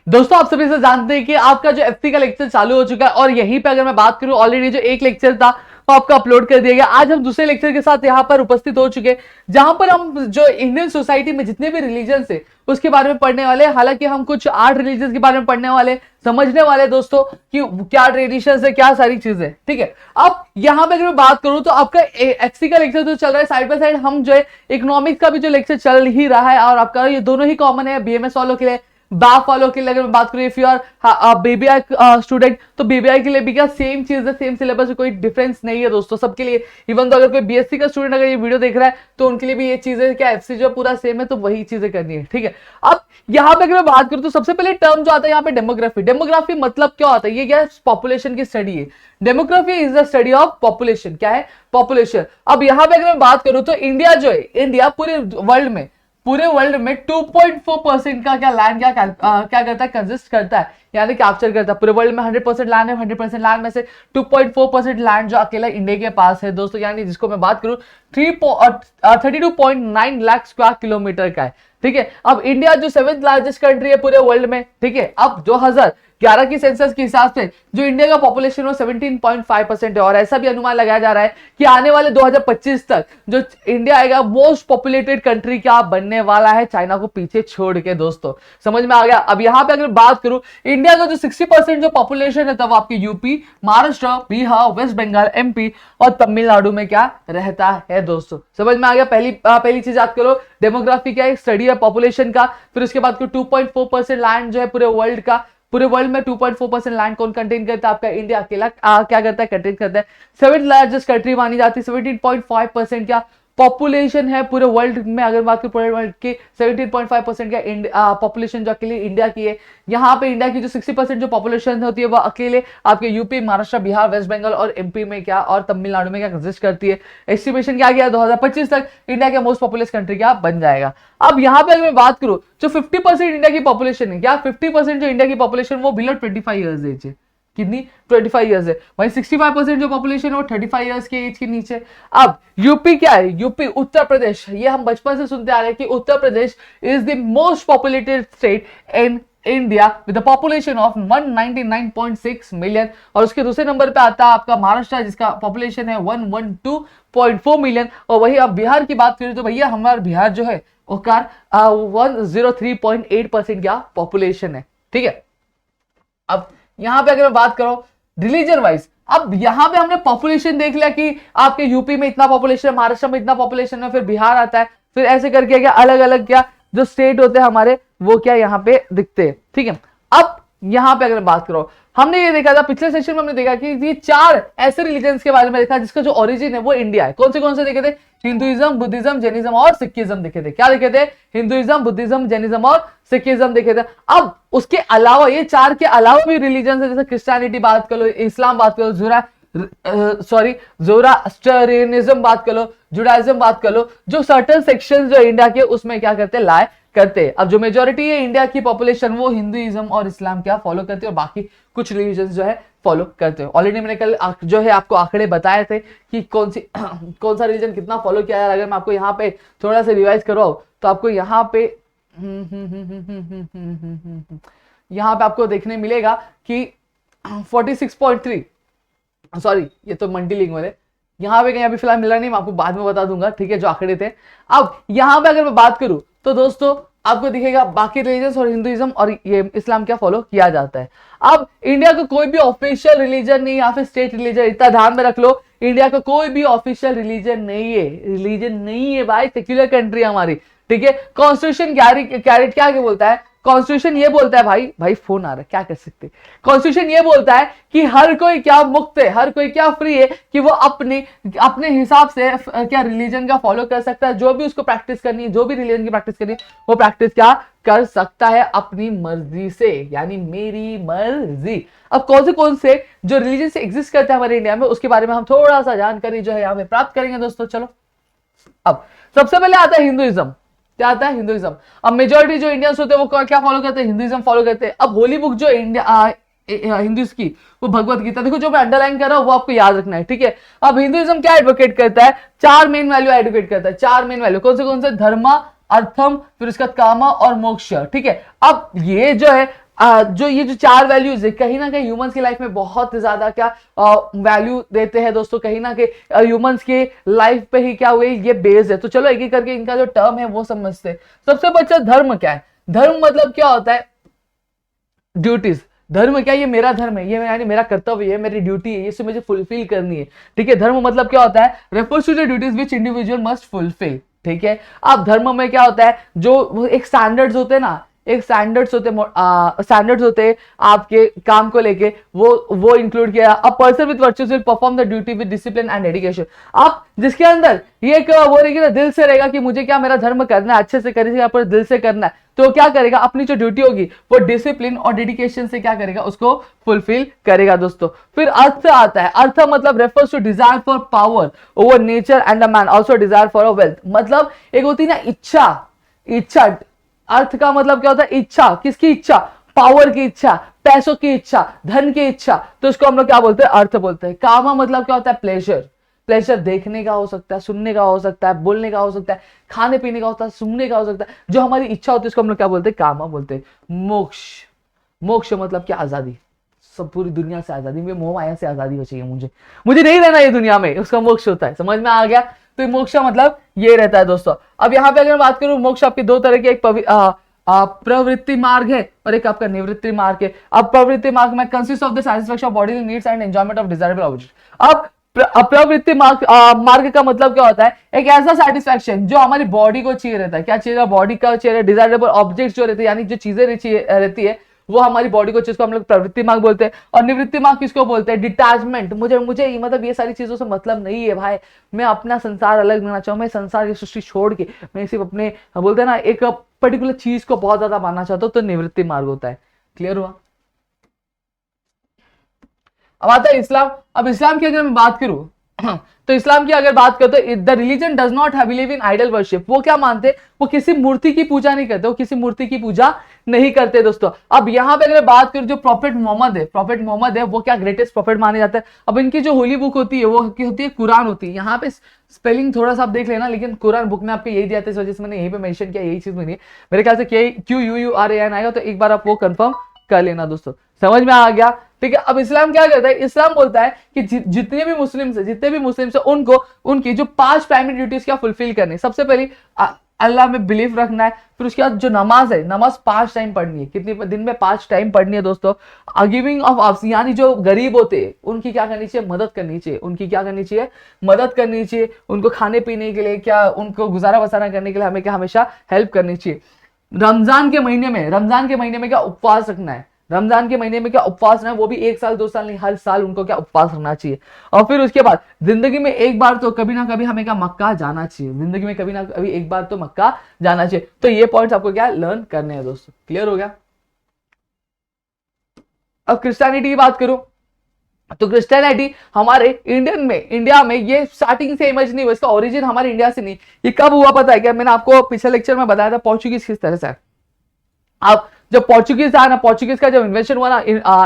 दोस्तों आप सभी से जानते हैं कि आपका जो एफसी का लेक्चर चालू हो चुका है और यहीं पे अगर मैं बात करूं ऑलरेडी जो एक लेक्चर था वो आपका अपलोड कर दिया गया। आज हम दूसरे लेक्चर के साथ यहां पर उपस्थित हो चुके हैं जहां पर हम जो इंडियन सोसाइटी में जितने भी रिलीजन है उसके बारे में पढ़ने वाले हैं। हालांकि हम कुछ 8 रिलीजन के बारे में पढ़ने वाले, समझने वाले दोस्तों कि क्या ट्रेडिशन है, क्या सारी चीजें। ठीक है, अब यहां पे अगर मैं बात करूं तो आपका एफसी का लेक्चर जो चल रहा है साइड बाय साइड हम जो है इकोनॉमिक्स का भी जो लेक्चर चल ही रहा है और आपका ये दोनों ही कॉमन है बीएमएस वालों के लिए। बाफ वालों के लिए अगर मैं बात करूं if you are BBI student तो बीबीआई के लिए भी क्या सेम चीज है, सेम सिलेबस, कोई डिफरेंस नहीं है दोस्तों सबके लिए। इवन तो अगर कोई बीएससी का स्टूडेंट अगर ये वीडियो देख रहा है तो उनके लिए भी ये चीजें क्या एफसी जो पूरा सेम है तो वही चीजें करनी है। ठीक है, अब यहां पे अगर मैं बात करूं तो सबसे पहले टर्म जो आता है यहाँ पे डेमोग्राफी। डेमोग्राफी मतलब क्या होता है? ये क्या है? पॉपुलेशन की स्टडी है। Demography is the study of population. क्या है? पॉपुलेशन। अब यहां पे अगर मैं बात करूं तो इंडिया जो है, इंडिया पूरे वर्ल्ड में 2.4% का क्या लैंड क्या करता है? कंसिस्ट करता है, यानी कैप्चर करता है। पूरे वर्ल्ड में 100% लैंड है, 100% लैंड में से 2.4% लैंड जो अकेला इंडिया के पास है दोस्तों, यानी जिसको मैं बात करूं 32.9 लाख स्क्वायर किलोमीटर का है। ठीक है, अब इंडिया जो 7th लार्जेस्ट कंट्री है पूरे वर्ल्ड में। ठीक है, अब 2011 की सेंसस के हिसाब से जो इंडिया का पॉपुलेशन वो 17.5% है और ऐसा भी अनुमान लगाया जा रहा है कि आने वाले 2025 तक जो इंडिया आएगा मोस्ट पॉपुलेटेड कंट्री क्या बनने वाला है, चाइना को पीछे छोड़ के। दोस्तों समझ में आ गया? अब यहां पे अगर बात करूं इंडिया का जो 60% जो पॉपुलेशन है तब आपके यूपी, महाराष्ट्र, बिहार, वेस्ट बंगाल, एमपी और तमिलनाडु में क्या रहता है। दोस्तों समझ में आ गया? पहली चीज याद करो, डेमोग्राफी क्या है? स्टडी है पॉपुलेशन का। फिर उसके बाद 2.4% लैंड जो है पूरे वर्ल्ड का, पूरे वर्ल्ड में 2.4% लैंड कौन कंटेन करता है? आपका इंडिया अकेला क्या करता है? कंटेन करता है। 7th लार्जेस्ट कंट्री मानी जाती है। 17.5% क्या पॉपुलेशन है पूरे वर्ल्ड में। अगर बात करें पूरे वर्ल्ड की 17.5% का पॉपुलेशन जो अकेले इंडिया की है। यहाँ पे इंडिया की जो 60% जो पॉपुलेशन होती है वो अकेले आपके यूपी, महाराष्ट्र, बिहार, वेस्ट बंगाल और एमपी में क्या और तमिलनाडु में क्या एग्जिस्ट करती है। एस्टिमेशन क्या गया 2025 तक इंडिया के मोस्ट पॉपुलस कंट्री क्या बन जाएगा। अब यहाँ पे अगर मैं बात करूं जो 50% इंडिया की पॉपुलेशन है, क्या 50% जो इंडिया की पॉपुलेशन वो बिलो 25 ईयर्स एज है। कितनी? 25 ईयर्स है। वहीं 65% जो पॉपुलेशन है वो 35 ईयर्स के एज के नीचे। अब यूपी क्या है? यूपी उत्तर प्रदेश, ये हम बचपन से सुनते आ रहे हैं कि Uttar Pradesh is the most populated state in India with population of 199.6 million. और उसके दूसरे नंबर पे आता है आपका महाराष्ट्र जिसका पॉपुलेशन है 112.4 मिलियन। और वही अब बिहार की बात करें तो भैया हमारा बिहार जो है वो 103.8% क्या पॉपुलेशन है। ठीक है, अब यहां पे अगर मैं बात करूं रिलीजन वाइज, अब यहां पे हमने पॉपुलेशन देख लिया कि आपके यूपी में इतना पॉपुलेशन है, महाराष्ट्र में इतना पॉपुलेशन है, फिर बिहार आता है, फिर ऐसे करके क्या अलग अलग क्या जो स्टेट होते हैं हमारे वो क्या यहाँ पे दिखते हैं। ठीक है, अब यहां पे अगर बात करो हमने ये देखा था पिछले सेशन में, हमने देखा कि ये 4 ऐसे रिलीजन के बारे में देखा जिसका जो ओरिजिन है वो इंडिया है। कौन से देखे थे? हिंदुइज्म, बुद्धिज्म, जैनिज्म और सिखिज्म देखे थे। क्या देखे थे? हिंदुइज्म, बुद्धिज्म, जैनिज्म और सिखिज्म देखे थे। अब उसके अलावा ये 4 के अलावा भी रिलीजन है, जैसे क्रिश्चियनिटी बात कर लो, इस्लाम बात कर लो, जोरास्ट्रियनिज्म बात कर लो, जुडाइज्म बात कर लो, जो सर्टेन सेक्शन जो इंडिया के उसमें क्या करते हैं लाए करते हैं। अब जो मेजोरिटी है इंडिया की पॉपुलेशन वो हिंदुइज्म और इस्लाम क्या फॉलो करते हैं और बाकी कुछ रिलीजन जो है फॉलो करते हैं। ऑलरेडी मैंने कल जो है आपको आंकड़े बताए थे कि कौन सा रिलीजन कितना फॉलो किया है। अगर मैं आपको यहाँ पे थोड़ा सा रिवाइज करवाऊं तो आपको यहाँ पे आपको देखने मिलेगा कि 46.3, सॉरी ये तो मल्टीलिंगुअल है, यहाँ पे कहीं अभी फिलहाल मिला नहीं, मैं आपको बाद में बता दूंगा। ठीक है, जो आंकड़े थे। अब यहाँ पे अगर मैं बात करूं तो दोस्तों आपको दिखेगा बाकी रिलीजन और हिंदुइज्म और ये इस्लाम क्या फॉलो किया जाता है। अब इंडिया का कोई भी ऑफिशियल रिलीजन नहीं या फिर स्टेट रिलीजन, इतना ध्यान में रख लो, इंडिया का कोई भी ऑफिशियल रिलीजन नहीं है भाई, सेक्युलर कंट्री हमारी। ठीक है, कॉन्स्टिट्यूशन क्या बोलता है? कॉन्स्टिट्यूशन ये बोलता है भाई फोन आ रहा है, क्या कर सकते। कॉन्स्टिट्यूशन ये बोलता है कि हर कोई क्या मुक्त है, हर कोई क्या फ्री है कि वो अपने हिसाब से क्या रिलीजन का फॉलो कर सकता है। जो भी उसको प्रैक्टिस करनी है, जो भी रिलीजन की प्रैक्टिस करनी है वो प्रैक्टिस क्या कर सकता है अपनी मर्जी से, यानी मेरी मर्जी। अब कौन से जो रिलीजन से एग्जिस्ट करते हैं हमारे इंडिया में उसके बारे में हम थोड़ा सा जानकारी जो है यहाँ पे प्राप्त करेंगे दोस्तों। चलो, अब सबसे पहले आता है हिंदुइज्म। क्या आता है? हिंदुइज्म। अब मेजॉरिटी जो इंडियंस होते हैं वो क्या फॉलो करते हैं? हिंदुइज्म फॉलो करते हैं। अब होली बुक जो हिंदुइज्म की वो भगवत गीता, देखो जो मैं अंडरलाइन कर रहा हूं वो आपको याद रखना है। ठीक है, अब हिंदुइज्म क्या एडवोकेट करता है? 4 मेन वैल्यू एडवोकेट करता है। 4 मेन वैल्यू कौन से? धर्म, अर्थम, फिर उसका कामा और मोक्ष। ठीक है, अब ये जो है जो ये जो चार वैल्यूज है कहीं ना कहीं ह्यूमंस की लाइफ में बहुत ज्यादा क्या वैल्यू देते हैं दोस्तों, कहीं ना कहीं ह्यूमंस के लाइफ पे ही क्या हुए ये बेस है। तो चलो एक एक करके इनका जो टर्म है वो समझते हैं। सबसे बच्चा धर्म क्या है? धर्म मतलब क्या होता है? ड्यूटीज। धर्म क्या? ये मेरा धर्म है, ये यानी मेरा कर्तव्य है, मेरी ड्यूटी है, ये मुझे फुलफिल करनी है। ठीक है, धर्म मतलब क्या होता है? Refers to the duties which individual must fulfil. ठीक है, अब धर्म में क्या होता है? जो एक स्टैंडर्ड्स होते हैं ना, एक स्टैंडर्ड्स होते हैं आपके काम को लेके, वो इंक्लूड किया। A person with virtues will perform the duty with discipline and dedication. अब जिसके अंदर ये एक वो रहेगी ना, दिल से रहेगा कि मुझे क्या मेरा धर्म करना है, अच्छे से करेगा, पर दिल से करना है, तो क्या करेगा? अपनी जो ड्यूटी होगी वो डिसिप्लिन और डेडिकेशन से क्या करेगा? उसको फुलफिल करेगा दोस्तों। फिर अर्थ आता है। अर्थ मतलब refers to desire for power over nature and a man, also desire for a wealth. मतलब एक होती है ना इच्छा, इच्छा। अर्थ का मतलब क्या होता है? इच्छा। किसकी इच्छा? पावर की इच्छा, पैसों की इच्छा, धन की इच्छा, तो इसको हम लोग क्या बोलते हैं? अर्थ बोलते हैं। कामा मतलब क्या होता है? प्लेजर। प्लेजर देखने का हो सकता है, सुनने का हो सकता है, बोलने का हो सकता है, खाने पीने का होता है, सुनने का हो सकता है, जो हमारी इच्छा होती है उसको हम लोग क्या बोलते हैं? कामा बोलते हैं। मोक्ष। मोक्ष मतलब क्या? आजादी। सब पूरी दुनिया से आजादी, में मोह माया से आजादी हो चाहिए मुझे नहीं रहना ये दुनिया में, उसका मोक्ष होता है। समझ में आ गया? तो मोक्ष मतलब ये रहता है दोस्तों। अब यहाँ पे अगर मैं बात करूं, मोक्ष आपके दो तरह के, एक प्रवृत्ति मार्ग है और एक आपका निवृत्ति मार्ग है। अब प्रवृत्ति मार्ग में consist of the satisfaction of body needs and enjoyment of desirable object. अब प्रवृत्ति मार्ग का मतलब क्या होता है? एक ऐसा सेटिस्फैक्शन जो हमारी बॉडी को चाहिए रहता है। क्या चाहिए? बॉडी का चाहिए, डिजायरेबल ऑब्जेक्ट जो रहते हैं, यानी जो चीजें रहती है वो हमारी बॉडी को, जिसको हम लोग प्रवृत्ति मार्ग बोलते हैं। और निवृत्ति मार्ग किसको बोलते हैं? डिटैचमेंट। मुझे मतलब ये सारी चीजों से मतलब नहीं है भाई, मैं अपना संसार अलग लेना चाहूँ, मैं संसार की सृष्टि छोड़ के मैं सिर्फ अपने बोलते हैं ना एक पर्टिकुलर चीज को बहुत ज्यादा मानना चाहता हूँ, तो निवृत्ति मार्ग होता है। क्लियर हुआ? अब आता है इस्लाम। अब इस्लाम की अगर मैं बात करूं तो इस्लाम की अगर बात करते तो the religion does not believe in idol worship. वो क्या मानते? वो किसी मूर्ति की पूजा नहीं करते, वो किसी मूर्ति की पूजा नहीं करते दोस्तों। अब यहाँ पे अगर बात करूं, जो प्रॉफेट मोहम्मद है वो क्या ग्रेटेस्ट प्रॉफेट माने जाते हैं। अब इनकी जो होली बुक होती है वो होती है कुरान होती है। यहाँ पे स्पेलिंग थोड़ा सा आप देख लेना, लेकिन कुरान बुक में आपको यही दिया था, इस वजह से मैंने यहीं पे मेंशन किया, यही चीज नहीं है मेरे ख्याल से। QUURAN आएगा, तो एक बार आप वो कंफर्म कर लेना दोस्तों। समझ में आ गया? ठीक है। अब इस्लाम क्या करता है? इस्लाम बोलता है कि जितने भी मुस्लिम है उनको उनकी जो 5 प्राइमरी ड्यूटीज क्या फुलफिल करनी। सबसे पहली अल्लाह में बिलीव रखना है। फिर उसके बाद जो नमाज है, नमाज 5 टाइम पढ़नी है। कितनी दिन में? 5 टाइम पढ़नी है दोस्तों। गिविंग ऑफ ऑफ्स, यानी जो गरीब होते हैं उनकी क्या करनी चाहिए? मदद करनी चाहिए। उनकी क्या करनी चाहिए? मदद करनी चाहिए। उनको खाने पीने के लिए क्या, उनको गुजारा बसारा करने के लिए हमें क्या हमेशा हेल्प करनी चाहिए। रमजान के महीने में क्या उपवास रखना है। रमजान के महीने में क्या उपवास रखना है, वो भी 1 साल 2 साल नहीं, हर साल उनको क्या उपवास रखना चाहिए। और फिर उसके बाद जिंदगी में एक बार तो कभी ना कभी हमें क्या मक्का जाना चाहिए। जिंदगी में कभी ना कभी एक बार तो मक्का जाना चाहिए। तो ये पॉइंट्स आपको क्या लर्न करने हैं दोस्तों। क्लियर हो गया? अब क्रिश्चियनिटी की बात करूं तो क्रिश्चियनिटी हमारे इंडिया में ये स्टार्टिंग से इमेज नहीं हुआ, इसका ओरिजिन हमारे इंडिया से नहीं। ये कब हुआ पता है क्या? मैंने आपको पिछले लेक्चर में बताया था पोर्चुगीज किस तरह से। अब जब पोर्चुगीज आया ना, पोर्चुगीज का जब इन्वेंशन हुआ ना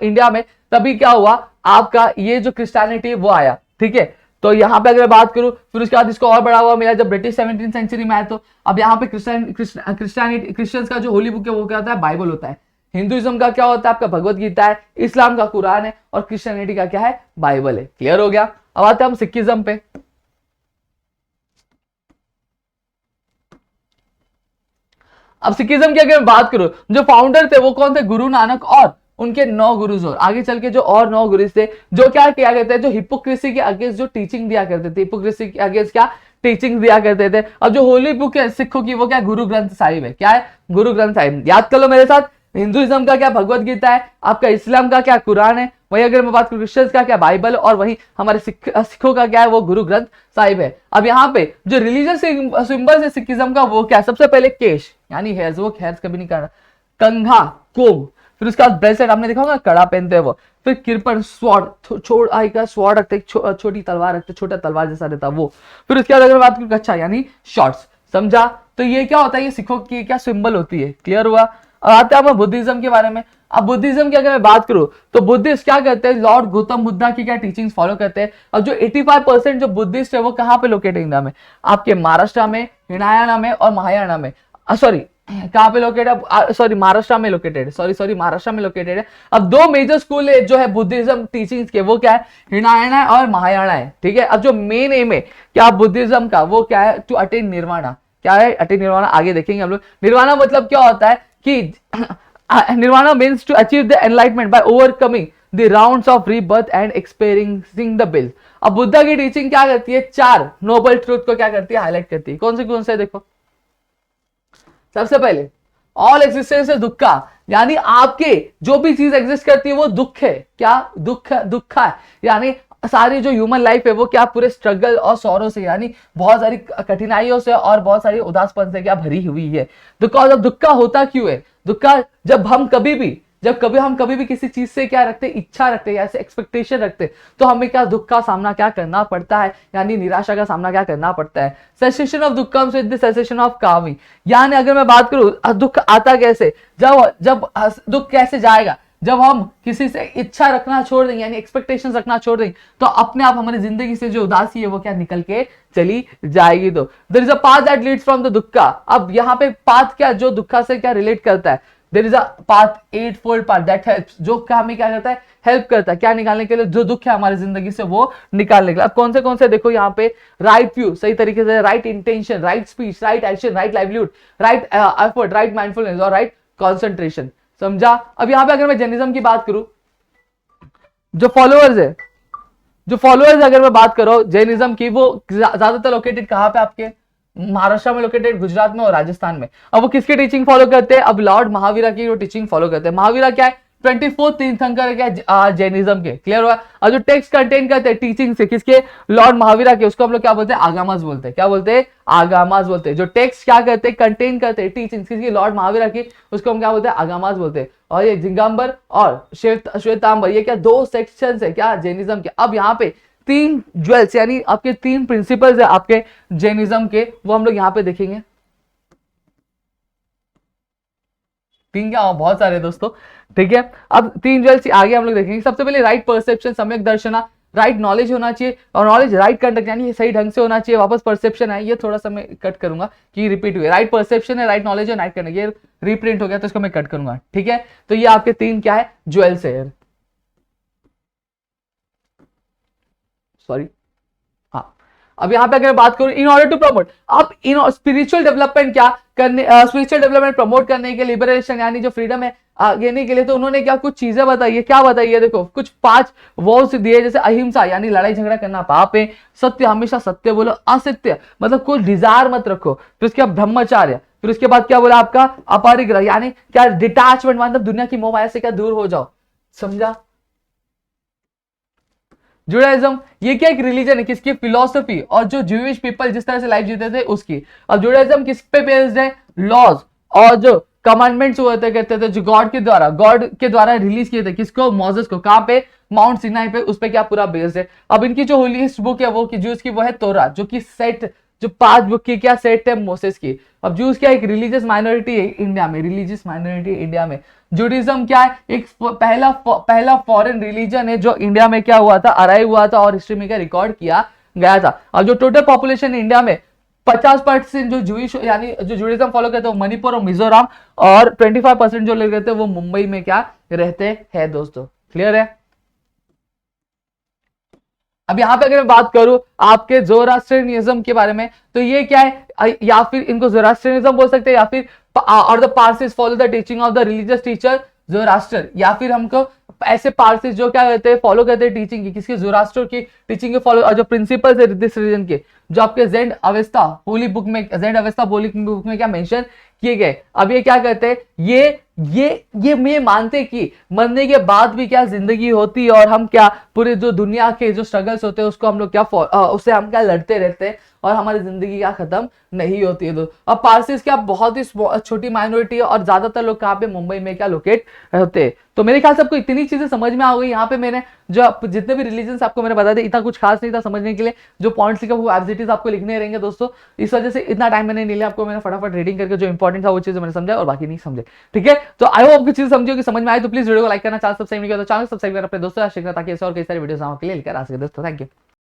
इंडिया में, तभी क्या हुआ आपका ये जो क्रिश्चियनिटी वो आया। ठीक है, तो यहाँ पे अगर बात करूं, फिर उसके बाद इसको और बढ़ा हुआ मिला जब ब्रिटिश 17वीं सेंचुरी में आया। तो अब यहाँ पे क्रिश्चियंस का जो होली बुक है वो क्या होता है? बाइबल होता है। हिंदुइज्म का क्या होता है? आपका भगवत गीता है। इस्लाम का कुरान है। और क्रिश्चियनिटी का क्या है? बाइबल है। क्लियर हो गया? अब आते हैं हम सिखिज्म पे। अब सिखिज्म की अगर बात करूं, जो फाउंडर थे वो कौन थे? गुरु नानक और उनके 9 गुरुज। और आगे चल के जो और 9 गुरुज थे, जो क्या किया करते हैं? जो हिपोक्रेसी के अगेंस्ट जो टीचिंग दिया करते थे, हिपोक्रेसी के अगेंस्ट क्या टीचिंग दिया करते थे। अब जो होली बुक है सिखों की, वो क्या? गुरु ग्रंथ साहिब है। क्या है? गुरु ग्रंथ साहिब। याद कर लो मेरे साथ। हिंदुइज्म का क्या? भगवत गीता है। आपका इस्लाम का क्या? कुरान है। वही अगर मैं बात करूं क्रिश्चियंस का क्या? बाइबल। और वही हमारे सिखों का क्या है? वो गुरु ग्रंथ साहिब है। अब यहाँ पे जो रिलीजियस सिंबल्स है सिखिज्म का, वो क्या? सबसे पहले केश यानी हेयर्स, वो हेयर्स कभी नहीं करना। कंघा कोम, फिर उसके बाद ब्रेसलेट, आपने देखा होगा कड़ा पहनते हैं वो। फिर किरपन स्वॉर्ड, स्वॉर्ड रखते, छोटी तलवार रखते, छोटा तलवार जैसा रहता वो। फिर उसके बाद अगर बात करूं कच्छा यानी शॉर्ट्स। समझा? तो ये क्या होता है? ये सिखों की क्या सिंबल होती है। क्लियर हुआ? अब आते हैं हम बुद्धिज्म के बारे में। अब बुद्धिज्म की अगर मैं बात करूं तो बुद्धिस्ट क्या करते हैं? लॉर्ड गौतम बुद्धा की क्या टीचिंग्स फॉलो करते हैं। अब जो 85% जो बुद्धिस्ट है वो कहाँ पे लोकेट है इंडिया में? आपके महाराष्ट्र में, हिनायाना में और महायाना में, सॉरी कहाँ पे लोकेटेड है, सॉरी महाराष्ट्र में लोकेटेड है, सॉरी महाराष्ट्र में लोकेटेड है। अब दो मेजर स्कूल है जो है बुद्धिज्म टीचिंग्स के, वो क्या है, हिनायना है और महायाना है, ठीक है। अब जो मेन एम है क्या बुद्धिज्म का, वो क्या है, टू अटेन निर्वाणा। क्या है, अटेन निर्वाणा, आगे देखेंगे हम लोग। निर्वाणा मतलब क्या होता है कि nirvana means to achieve the enlightenment by overcoming the rounds of rebirth and experiencing the bliss. अब बुद्धा की टीचिंग क्या करती है, चार नोबल ट्रूथ को क्या करती है, हाईलाइट करती है। कौन से देखो, सबसे पहले ऑल एग्जिस्टेंस है दुखा, यानी आपके जो भी चीज एग्जिस्ट करती है वो दुख है। क्या दुखा है, यानी सारी जो ह्यूमन लाइफ है वो क्या पूरे स्ट्रगल और सौरों से, यानी बहुत सारी कठिनाइयों से और बहुत सारी उदासपन से क्या भरी हुई है। बिकॉज अब दुखा होता क्यों है, दुखा जब हम कभी भी किसी चीज से क्या रखते, इच्छा रखते हैं, ऐसे एक्सपेक्टेशन रखते, तो हमें क्या दुख का सामना क्या करना पड़ता है, यानी निराशा का सामना क्या करना पड़ता है। सेसेशन ऑफ दुख comes with the cessation of Kameng, यानी अगर मैं बात करूं दुख आता कैसे, जब दुख कैसे जाएगा, जब हम किसी से इच्छा रखना छोड़ देंगे, यानी एक्सपेक्टेशंस रखना छोड़ देंगे, तो अपने आप हमारी जिंदगी से जो उदासी है वो क्या निकल के चली जाएगी। तो there is a path that leads from the dukkha. अब यहाँ पे पाथ क्या जो दुक्का से क्या रिलेट करता है, there is a path, 8-fold path that helps, जो क्या हमें क्या करता है, हेल्प करता है क्या निकालने के लिए, जो दुख है हमारी जिंदगी से वो निकालने के लिए। अब कौन से देखो यहाँ पे, राइट व्यू सही तरीके से, right intention, right speech, right action, right livelihood, right effort, right mindfulness और राइट कॉन्सेंट्रेशन। समझा। अब यहाँ पे अगर मैं जैनिज्म की बात करूं, जो फॉलोअर्स अगर मैं बात करूं जैनिज्म की, वो ज्यादातर लोकेटेड कहां पे, आपके महाराष्ट्र में लोकेटेड, गुजरात में और राजस्थान में। अब वो किसकी टीचिंग फॉलो करते हैं, अब लॉर्ड महावीरा की वो टीचिंग फॉलो करते हैं। महावीरा क्या है, 24 तीर्थंकर क्या जैनिज्म के, क्लियर हुआ। और जो टेक्स्ट कंटेन करते हैं टीचिंग से किसके, लॉर्ड महावीरा के, उसको हम लोग क्या बोलते हैं, आगामास बोलते हैं। क्या बोलते हैं, आगामास बोलते हैं। जो टेक्स्ट क्या करते हैं, कंटेन करते हैं टीचिंग किसकी, लॉर्ड महावीरा की, उसको हम क्या बोलते हैं, आगामास बोलते हैं। और ये जिंगाम्बर और श्वेतांबर, ये क्या दो सेक्शन है क्या जैनिज्म के। अब यहाँ पे तीन ज्वेल्स, यानी आपके तीन प्रिंसिपल्स है आपके जैनिज्म के, वो हम लोग यहाँ पे देखेंगे। तीन क्या, बहुत सारे दोस्तों, ठीक है। अब तीन ज्वेल्स आगे हम लोग देखेंगे। सबसे पहले राइट परसेप्शन, सम्यक दर्शना, राइट नॉलेज होना चाहिए, और नॉलेज राइट कंडक्ट, यानी सही ढंग से होना चाहिए। वापस परसेप्शन है, ये थोड़ा सा मैं कट करूंगा कि रिपीट हुए। राइट परसेप्शन है, राइट नॉलेज है, राइट कंडक्ट, ये रिप्रिंट हो गया तो इसको मैं कट करूंगा, ठीक है। तो ये आपके तीन क्या है, ज्वेल्स है, सॉरी। हाँ, अब यहाँ पे अगर बात करूं, इन ऑर्डर टू प्रमोट, अब इन स्पिरिचुअल डेवलपमेंट क्या करने, स्पिरिचुअल डेवलपमेंट प्रमोट करने के, लिबरेशन यानी जो फ्रीडम है देने के लिए, तो उन्होंने क्या कुछ चीजें बताई है। क्या बताई है, देखो कुछ 5 वॉल्स दिए, जैसे अहिंसा यानी लड़ाई झगड़ा करना पाप है, सत्य हमेशा सत्य बोलो, असत्य मतलब कोई डिजायर मत रखो, फिर उसके बाद ब्रह्मचार्य, फिर उसके बाद क्या बोला आपका अपरिग्रह, यानी क्या डिटैचमेंट, मतलब दुनिया की मोह माया से क्या दूर हो जाओ। समझा। जुडाइज्म ये क्या एक रिलीजन है, किसकी, फिलोसफी, और जो ज्यूइश पीपल जिस तरह से लाइफ जीते थे उसकी। अब जुडाइज्म किस पे बेस्ड है, लॉज और जो कमांडमेंट्स हुए थे कहते थे, जो गॉड के द्वारा रिलीज किए थे, किसको, मोसेस को। कहां पे, माउंट सिनाई पे, उस पे क्या पूरा बेस्ड है। अब इनकी जो होलीस्ट बुक है वो की जूस की वो है तोरा, जो कि सेट, जो 5 बुक की क्या सेट है मोसेस की। अब जूस क्या एक रिलीजियस माइनॉरिटी है इंडिया में, रिलीजियस माइनॉरिटी इंडिया में। जुडिज्म क्या है, एक पहला फॉरेन रिलीजन है जो इंडिया में क्या हुआ था, अराइव हुआ था और हिस्ट्री में क्या रिकॉर्ड किया गया था। और जो टोटल पॉपुलेशन इंडिया में 50% जो जूइश यानी जो जुडिज्म फॉलो करते हैं वो मणिपुर और मिजोरम, और 25% जो लोग रहते हैं वो मुंबई में क्या रहते हैं दोस्तों, क्लियर है। अब यहाँ पे अगर मैं बात करूं आपके जोरास्ट्रियनिज्म के बारे में, तो ये क्या है, या फिर इनको जोरास्ट्रियनिज्म बोल सकते हैं, या फिर और the Parsis follow the teaching of the religious teacher Zoroaster, या फिर हमको ऐसे पारसीज जो क्या कहते हैं, फॉलो करते हैं टीचिंग की, किसकी, जोरास्ट्र की टीचिंग के फॉलो, और जो प्रिंसिपल्स है दिस रिलीजन के, जो आपके जेंड अवेस्ता होली बुक में, जेंड अवेस्ता होली बुक में क्या मेंशन किए गए। अब ये क्या कहते हैं, ये मानते कि मरने के बाद भी क्या जिंदगी होती है, और हम क्या पूरे जो दुनिया के जो स्ट्रगल्स होते हैं उसको हम लोग क्या उससे हम क्या लड़ते रहते हैं, और हमारी जिंदगी क्या खत्म नहीं होती है। तो अब पारसीज क्या बहुत ही छोटी माइनॉरिटी है, और ज्यादातर लोग कहाँ पे, मुंबई में क्या लोकेट होते हैं। तो मेरे ख्याल से आपको इतनी चीजें समझ में आ गई। यहाँ पे मैंने जो जितने भी रिलीजन आपको मैंने बता दिया, इतना कुछ खास नहीं था समझने के लिए, जो पॉइंट्स लिखा वो एब्सिटीज आपको लिखने रहेंगे दोस्तों, इस वजह से इतना टाइम मैंने नहीं लिया, आपको मैंने फटाफट रीडिंग करके जो इंपॉर्टेंट था वो चीजें मैंने समझा, और बाकी नहीं समझे, ठीक है। तो आई होप आपकी चीज समझी होगी, समझ में आए तो प्लीज वीडियो को लाइक करना, चैनल सब्सक्राइब नहीं किया तो चैनल सब्सक्राइब करना, अपने दोस्तों शेयर करना, ताकि ऐसे और कई सारे वीडियो आपके लिए लेकर आ सके दोस्तों। Thank you.